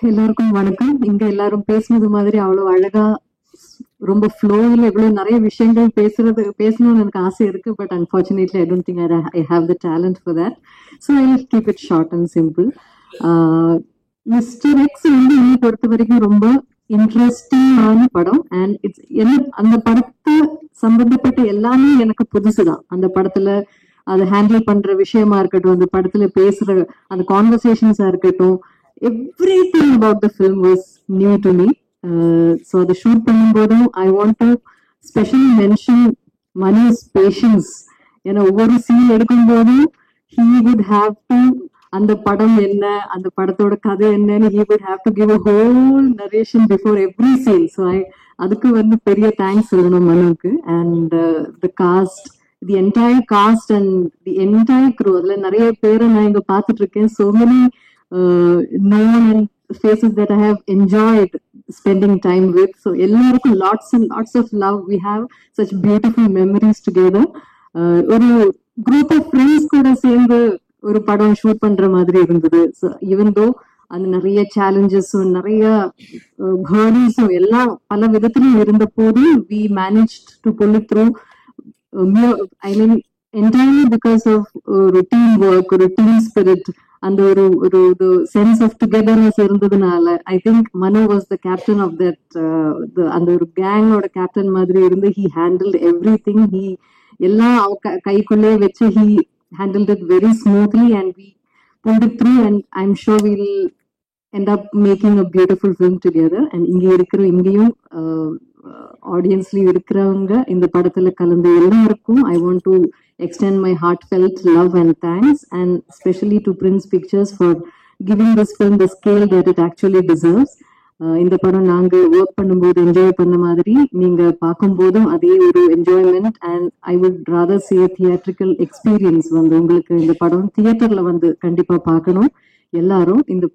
எல்லாருக்கும் வணக்கம். இங்க எல்லாரும் பேசுனது மாதிரி அவ்வளவு அழகா ரொம்ப ஃப்ளோவில் எவ்வளவு நிறைய விஷயங்கள் பேசணும்னு எனக்கு ஆசை இருக்கு. But unfortunately I don't think I have the talent for that. So I keep it short and simple. Mister X வந்து என்னை பொறுத்த வரைக்கும் ரொம்ப இன்ட்ரெஸ்டிங்கான படம். அண்ட் இட்ஸ் என்ன அந்த படத்தை சம்பந்தப்பட்ட எல்லாமே எனக்கு புதுசுதான். அந்த படத்துல அதை ஹேண்டில் பண்ற விஷயமா இருக்கட்டும், அந்த படத்துல பேசுற அந்த கான்வர்சேஷன்ஸா இருக்கட்டும், everything about the film was new to me. So the shoot பண்ணும்போதும் I want to specially mention Manu's patience. ஏன்னா ஒவ்வொரு சீன் எடுக்கும் போதும் he would have to அந்த படம் என்ன, அந்த படத்தோட கதை என்னன்னு he would have to give a whole narration before every scene. So அதுக்கு வந்து பெரிய தேங்க்ஸ் சொல்லணும் மனுவுக்கு. And the cast, the entire cast and the entire crew, அதுல நிறைய பேரை நான் இங்க பார்த்துட்டு இருக்கேன். So many known and faces that I have enjoyed spending time with. So எல்லாருக்கும் lots and lots of love. We have such beautiful memories together. ஒரு group of friends கூட சேர்ந்து ஒரு படம் ஷூட் பண்ற மாதிரி இருந்தது. ஸோ ஈவன் தோ அது நிறைய சேலஞ்சஸும் நிறைய ஹர்டில்ஸும் எல்லாம் பல விதத்திலும் இருந்த போதும் we managed to pull it through. I mean entirely because of routine work, routine spirit, and the sense of togetherness இருந்ததுனால I think Manu was the captain of that, அந்த ஒரு gang ஓட captain மாதிரி இருந்து he handled everything. He எல்லாம் கைக்குள்ளே வச்சு he handled it very smoothly and we pulled it through, and I'm sure we'll end up making a beautiful film together. And இங்கேயும் ஆடியன்ஸ்ல இருக்கிறவங்க இந்த படத்துல கலந்து எல்லாருக்கும் I want to extend my heartfelt love and thanks, and especially to Prince Pictures for giving this film the scale that it actually deserves. இந்த படம் நாங்க work பண்ணும்போது என்ஜாய் பண்ண மாதிரி நீங்க பார்க்கும்போதும் அதே ஒரு enjoyment. And I would rather say theatrical experience வந்து உங்களுக்கு இந்த படம் தியேட்டர்ல வந்து கண்டிப்பா பார்க்கணும். எல்லாரும் இந்த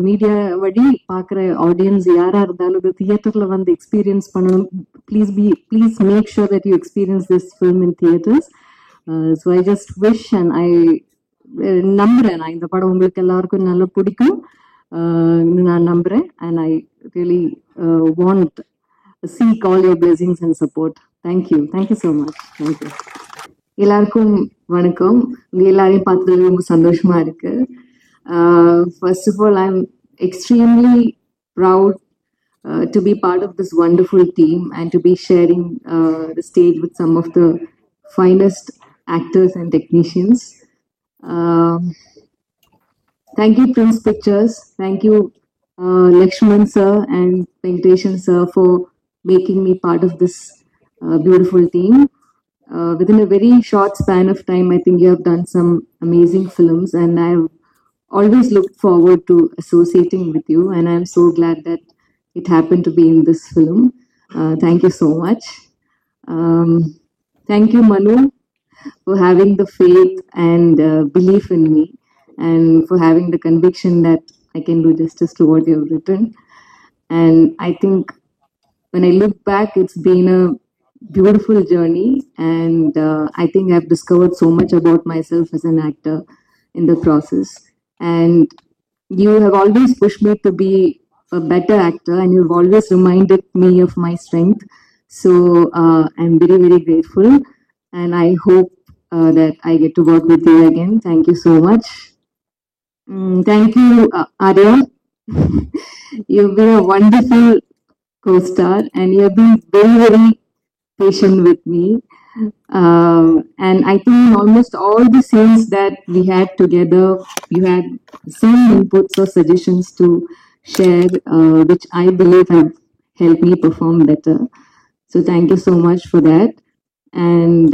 மீடியா வழி பார்க்குற ஆடியன்ஸ் யாரா இருந்தாலும் இது தியேட்டர்ல வந்து எக்ஸ்பீரியன்ஸ் பண்ணணும். Please make sure that you experience this film in theatres. So I just wish and I நம்புறேன் நான் இந்த படம் உங்களுக்கு எல்லாருக்கும் நல்லா பிடிக்கும் நான் நம்புறேன். And I really want seek all your blessings and support. Thank you so much. Thank you. எல்லாருக்கும் வணக்கம். உங்க எல்லாரையும் பார்த்ததுல ரொம்ப சந்தோஷமா இருக்கு. First of all, I'm extremely proud to be part of this wonderful team and to be sharing the stage with some of the finest actors and technicians. Thank you, Prince Pictures. Thank you, Lakshman sir and Venkateshan sir, for making me part of this beautiful team. Within a very short span of time, I think you have done some amazing films, and I've always looked forward to associating with you, and I'm so glad that it happened to be in this film. Thank you so much. Thank you, Manu, for having the faith and belief in me, and for having the conviction that I can do justice to what you have written. And I think when I look back, it's been a beautiful journey, and I think I've discovered so much about myself as an actor in the process. And you have always pushed me to be a better actor, and you've always reminded me of my strength. So I'm very, very grateful, and I hope that I get to work with you again. Thank you so much. Thank you, Arya. You've been a wonderful co-star, and you've been very, very patient with me. And I think almost all the scenes that we had together, you had some inputs or suggestions to share, which I believe have helped me perform better. So thank you so much for that. And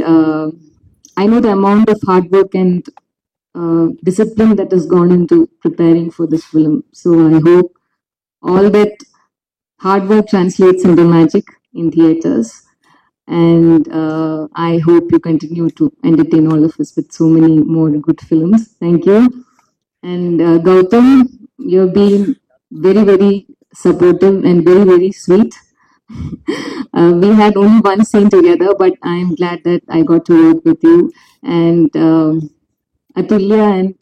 I know the amount of hard work and discipline that has gone into preparing for this film. So I hope all that hard work translates into magic in theaters. And I hope you continue to entertain all of us with so many more good films. Thank you. And Gautam, you've been very, very supportive and very, very sweet. We had only one scene together, but I'm glad that I got to work with you. And Atulya and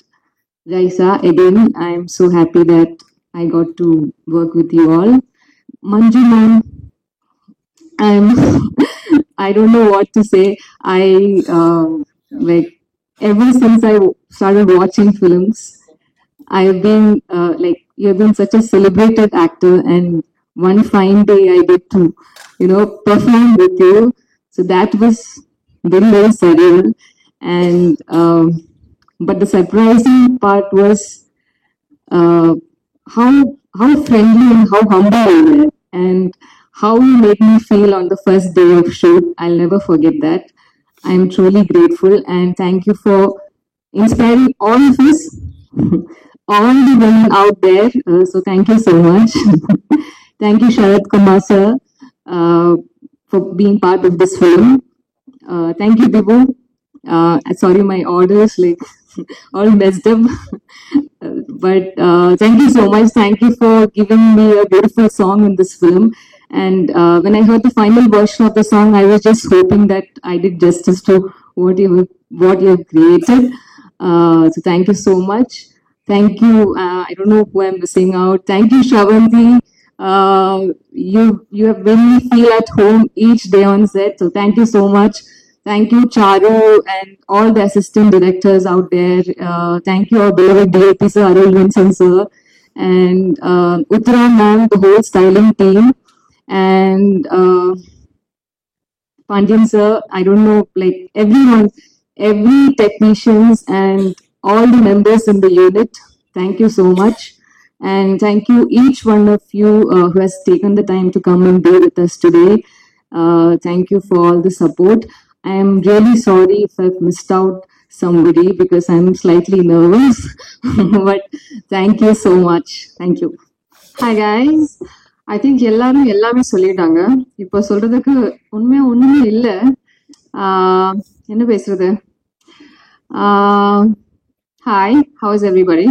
Raisa, again, I'm so happy that I got to work with you all. Manju ma'am, I'm I don't know what to say. I like ever since I started watching films, I've been you've been such a celebrated actor, and one fine day I get to, perform with you. So that was very surreal, and but the surprising part was uh, how friendly and how humble you were, and how you made me feel on the first day of shoot. I'll never forget that. I'm truly grateful, and thank you for inspiring all of us, all the women out there. So thank you so much. Thank you, Sharad Kumar sir, uh, for being part of this film. Thank you, Bibu. Sorry, my orders all messed up. But thank you so much. Thank you for giving me a beautiful song in this film. And when I heard the final version of the song, I was just hoping that I did justice to what you have created. So thank you so much. Thank you. I don't know who I'm missing out. Thank you, Shravanti. You have made me feel at home each day on set. So thank you so much. Thank you, Charu, and all the assistant directors out there. Thank you, our beloved DAP sir, Arul Vincent sir, and Uttara ma'am, the whole styling team, and Pandian sir. I don't know, like everyone, every technicians and all the members in the unit. Thank you so much. And thank you, each one of you who has taken the time to come and be with us today. Thank you for all the support. I am really sorry if I've missed out somebody because I'm slightly nervous. But thank you so much. Thank you. Hi guys. I think எல்லாரும் எல்லாமே சொல்லிட்டாங்க. இப்போ சொல்றதுக்கு உண்மையா ஒண்ணுமே இல்ல. என்ன பேசுறது? Hi, how is everybody?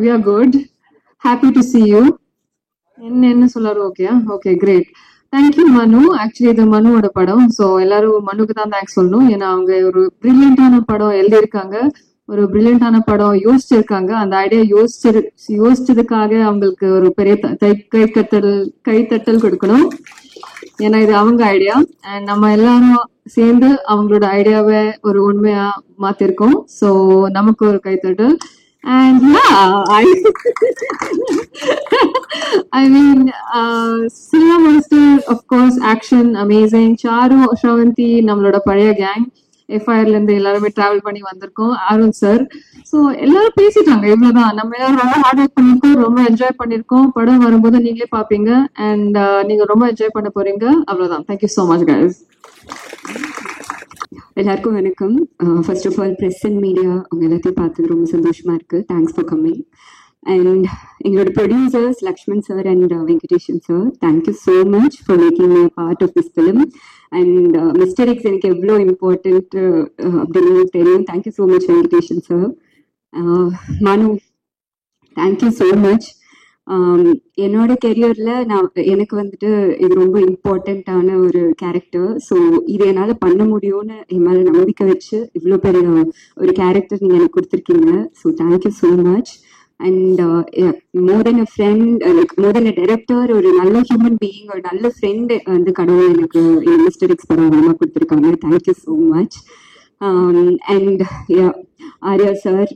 We are good. Happy to see you. என்ன சொல்லாரு ஓகேயா? Okay, great. தேங்க்யூ மனு. ஆக்சுவலி இது மனுவோட படம். ஸோ எல்லாரும் மனுக்கு தான் தேங்க்ஸ் சொல்லணும். ஏன்னா அவங்க ஒரு பிரில்லியண்டான படம் எழுதியிருக்காங்க, ஒரு பிரில்லியண்டான படம் யோசிச்சிருக்காங்க. அந்த ஐடியா யோசிச்சதுக்காக அவங்களுக்கு ஒரு பெரிய கைத்தட்டல் கொடுக்கணும். ஏன்னா இது அவங்க ஐடியா, அண்ட் நம்ம எல்லாரும் சேர்ந்து அவங்களோட ஐடியாவை ஒரு உண்மையா மாத்திருக்கோம். ஸோ நமக்கு ஒரு கைத்தட்டல். And yeah, I mean, Cinema Monster, of course, action, amazing. Charu, Shravanti, நம்மளோட பழைய கேங், எஃப்ஐஆர்ல இருந்து எல்லாருமே டிராவல் பண்ணி வந்திருக்கோம். அருண் சார். ஸோ எல்லாரும் பேசிட்டாங்க, இவ்வளவுதான். நம்ம எல்லாரும் ரொம்ப ஹார்ட் ஒர்க் பண்ணிருக்கோம், ரொம்ப என்ஜாய் பண்ணிருக்கோம். படம் வரும்போது நீங்களே பாப்பீங்க, அண்ட் நீங்க ரொம்ப என்ஜாய் பண்ண போறீங்க. அவ்வளவுதான். Thank you so much guys. எல்லாருக்கும் வணக்கம். First of all press and media அவங்க எல்லாத்தையும் பார்த்தது ரொம்ப சந்தோஷமா இருக்கு. Thanks for coming. அண்ட் எங்களோட producers Lakshman sir and Venkateshan sir, thank you so much for making me part of this film. And mister X எனக்கு எவ்வளோ இம்பார்ட்டன்ட் அப்படின்னு தெரியும். Thank you so much Venkateshan sir. Manu, thank you so much. என்னோட கெரியர்ல எனக்கு வந்துட்டு இது ரொம்ப இம்பார்ட்டண்ட்டான ஒரு கேரக்டர். ஸோ இது என்னால் பண்ண முடியும்னு என் மேலே நம்பிக்கை வச்சு இவ்வளோ பெரிய ஒரு கேரக்டர் நீங்கள் எனக்கு கொடுத்துருக்கீங்க. So thank you so much. And more then a friend, like more then a director, ஒரு நல்ல ஹியூமன் பீயிங், ஒரு நல்ல ஃப்ரெண்ட் வந்து கடவுள் எனக்கு மிஸ்டர் எக்ஸ் படம் மூலமாக கொடுத்துருக்காங்க. Thank you so much. And Arya sir,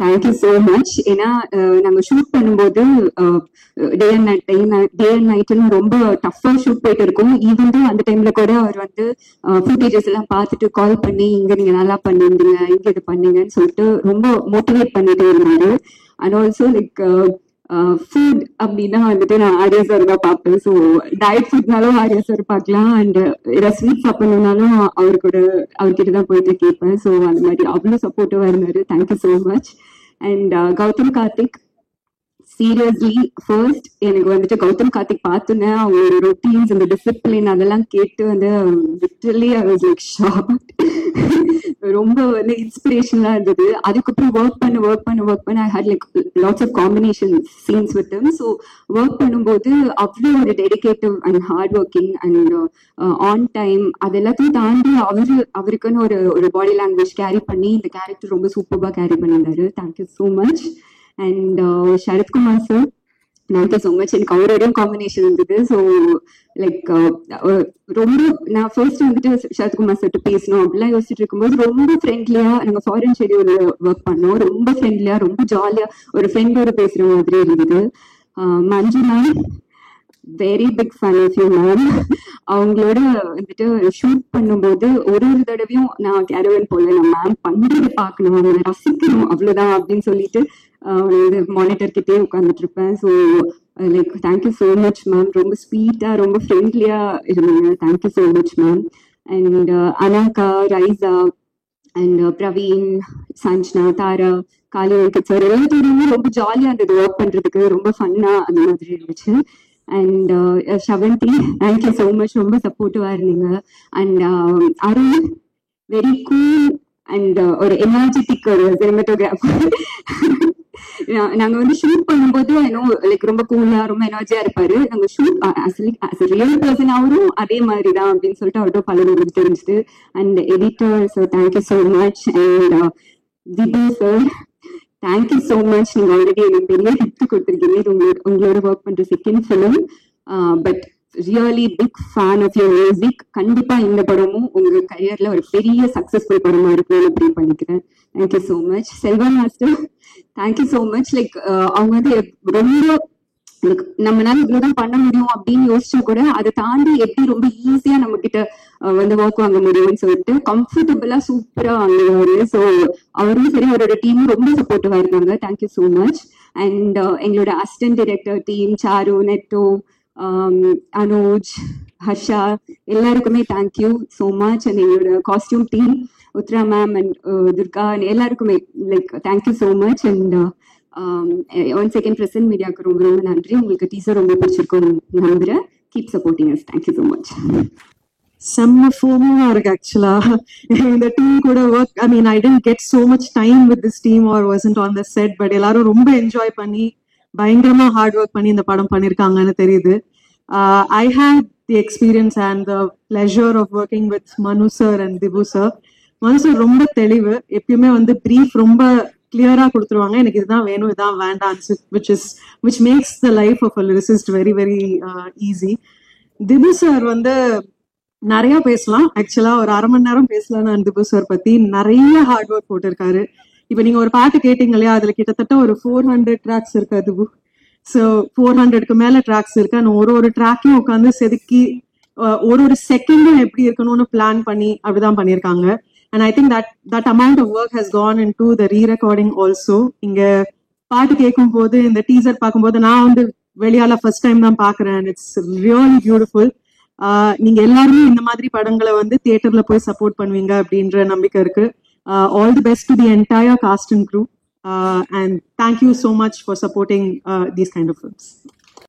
thank you so much. ஏன்னா நாங்கள் ஷூட் பண்ணும்போது டே அண்ட் நைட்னு ரொம்ப டஃப்பாக ஷூட் போயிட்டு இருக்கோம். ஈவன் தான் அந்த டைம்ல கூட அவர் வந்து ஃபுட்டேஜஸ் எல்லாம் பார்த்துட்டு கால் பண்ணி இங்கே நீங்கள் நல்லா பண்ணிருந்தீங்க, இங்கே இது பண்ணீங்கன்னு சொல்லிட்டு ரொம்ப மோட்டிவேட் பண்ணிட்டே இருந்தாரு. அண்ட் ஆல்சோ லைக் ஃபுட் அப்படின்னா வந்துட்டு நான் ஆர்யா சார் தான் பார்ப்பேன். ஸோ டயட் ஃபுட்னாலும் ஆர்யா சார் பார்க்கலாம், அண்ட் ஏதாவது ஸ்வீட் சாப்பிடணுன்னாலும் அவர்கிட்ட தான் போயிட்டு கேட்பேன். ஸோ அந்த மாதிரி அவ்வளோ சப்போர்ட்டிவாக இருந்தாரு. Thank you so much. And Gautham Karthik, seriously first எனக்கு வந்துட்டு கௌதம் கார்த்திக் பார்த்தோன்னே அவங்களோட ரொட்டீன்ஸ், அந்த டிசிப்ளின் அதெல்லாம் கேட்டு வந்து literally I was like shocked. ரொம்ப வந்து இன்ஸ்பிரேஷனலா இருந்தது. அதுக்கப்புறம் ஒர்க் பண்ண I had like lots of combination scenes with him. So work பண்ணும்போது அவ்வளோ ஒரு dedicative and hard working and on time, அது எல்லாத்தையும் தாண்டி அவருக்குன்னு ஒரு பாடி லாங்குவேஜ் கேரி பண்ணி இந்த கேரக்டர் ரொம்ப சூப்பராக கேரி பண்ணியிருந்தாரு. Thank you so much. And Sarathkumar sir, thank you so much. எனக்கு அவரோடையும் காம்பினேஷன் இருந்தது. ஸோ லைக் ரொம்ப நான் ஃபர்ஸ்ட் வந்துட்டு சரத்குமார் சார்ட்டு பேசணும் அப்படிலாம் யோசிச்சுட்டு இருக்கும்போது ரொம்ப ஃப்ரெண்ட்லியா நாங்கள் ஃபாரின் ஷெடியூல் ஒர்க் பண்ணோம். ரொம்ப ஃப்ரெண்ட்லியா ரொம்ப ஜாலியா ஒரு ஃப்ரெண்டோட பேசுற மாதிரி இருந்தது. Manju ma'am, very big fan of you ma'am. அவங்களோட வந்துட்டு ஷூட் பண்ணும்போது ஒரு தடவையும் நான் கேரவன் போல நான் மேம் பண்றதை பார்க்கணும், அவங்களை ரசிக்கணும், அவ்வளவுதான் அப்படின்னு சொல்லிட்டு மானிட்டர் கிட்டே உட்காந்துட்டு இருப்பேன். So like thank you so much ma'am. ரொம்ப ஸ்வீட்டா ரொம்ப ஃப்ரெண்ட்லியா இருந்தீங்க. Thank you so much ma'am. And Anagha, Raiza and Praveen, Sanjana, Tara, Kaali Venkat sir எல்லாத்தோடையுமே ரொம்ப ஜாலியா இருந்தது ஒர்க் பண்றதுக்கு. ரொம்ப ஃபன்னா அந்த மாதிரி இருந்துச்சு. And Shavanthi, thank you so much. ரொம்ப சப்போர்ட்டிவா இருந்தீங்க. And Arun, very cool and ஒரு எனர்ஜெட்டிக் ஒரு சினிமாட்டோகிராஃபர். நாங்க வந்து ஷூட் பண்ணும்போது லைக் ரொம்ப கூலா ரொம்ப எனர்ஜியா இருப்பாரு. நாங்க ஷூட் ரியல் பர்சன் அவரும் அதே மாதிரி தான் அப்படின்னு சொல்லிட்டு அவர்கிட்ட பல பேருக்கு தெரிஞ்சுது. And editor sir, thank you so much. And Dibu sir, thank you so much. நீங்க ஆல்ரெடி எனக்கு பெரிய ஹிட் கொடுத்துருக்கீங்க. இது உங்களோட ஒர்க் பண்ற second film. But really big fan of your music. கண்டிப்பா இந்த படமும் உங்க கரியர்ல ஒரு பெரிய சக்சஸ்ஃபுல் படமா இருக்குன்னு ப்ரே பண்ணிக்கிறேன். Thank you so much. Selva master, thank you so much. Like அவங்க வந்து ரொம்ப நம்மளால இவ்வளவுதான் பண்ண முடியும் அப்படின்னு யோசிச்சா கூட அதை தாண்டி எப்படி ரொம்ப ஈஸியா நம்ம கிட்ட வந்து ஒர்க் வாங்க முடியும்னு சொல்லிட்டு கம்ஃபர்டபுளா சூப்பரா வாங்குவாரு. ஸோ அவரும் சரி அவரோட டீமும் ரொம்ப சப்போர்ட்டிவா இருக்காங்க. Thank you so much. அண்ட் எங்களோட assistant director team Charu, Netto, Anuj, Harsha எல்லாருக்குமே தேங்க்யூ ஸோ மச். அண்ட் எங்களோட costume team Uthra ma'am and Durga எல்லாருக்குமே like thank you so much. And once again present மீடியாவுக்கு ரொம்ப ரொம்ப நன்றி. உங்களுக்கு டீசர் ரொம்ப பிடிச்சிருக்கும் நம்புறேன். Keep supporting us. Thank you so much. செம்ம ஃபோர்மலா இருக்கு ஆக்சுவலா இந்த டீம் கூட work. I mean I didn't get so much time with this team are wasn't on the set. But எல்லாரும் ரொம்ப என்ஜாய் பண்ணி பயங்கரமா ஹார்ட் ஒர்க் பண்ணி இந்த படம் பண்ணிருக்காங்கன்னு தெரியுது. I hate the experience and the pleasure of working with Manu sir and Dibu sir. Manu sir ரொம்ப தெளிவு, எப்பயுமே வந்து பிரீஃப் ரொம்ப கிளியரா கொடுத்துருவாங்க. எனக்கு இதுதான் வேணும் இதுதான் வேண்டாம், which makes the life of a lyricist very very easy. Dipu sir வந்து நிறைய பேசலாம். ஆக்சுவலா ஒரு அரை மணி நேரம் பேசலாம் நான் திபு சார் பத்தி. நிறைய ஹார்ட் ஒர்க் போட்டிருக்காரு. இப்ப நீங்க ஒரு பாட்டு கேட்டீங்க இல்லையா, அதுல கிட்டத்தட்ட ஒரு 400 ட்ராக்ஸ் இருக்கு திபு. ஸோ 400க்கு மேல ட்ராக்ஸ் இருக்கு. அந்த ஒரு ட்ராக்கையும் உட்காந்து செதுக்கி ஒரு செகண்டும் எப்படி இருக்கணும்னு பிளான் பண்ணி அப்படிதான் பண்ணியிருக்காங்க. And I think that amount of work has gone into the re-recording also. இங்க பாட்டு கேட்கும் போது இந்த டீசர் பார்க்கும்போது நான் வந்து வெளியால ஃபர்ஸ்ட் டைம் தான் பாக்குறேன். It's really beautiful. நீங்க எல்லாருமே இந்த மாதிரி படங்களை வந்து தியேட்டர்ல போய் சப்போர்ட் பண்ணுவீங்க அப்படின்ற நம்பிக்கை இருக்கு. All the best to the entire cast and crew. And thank you so much for supporting these kind of films.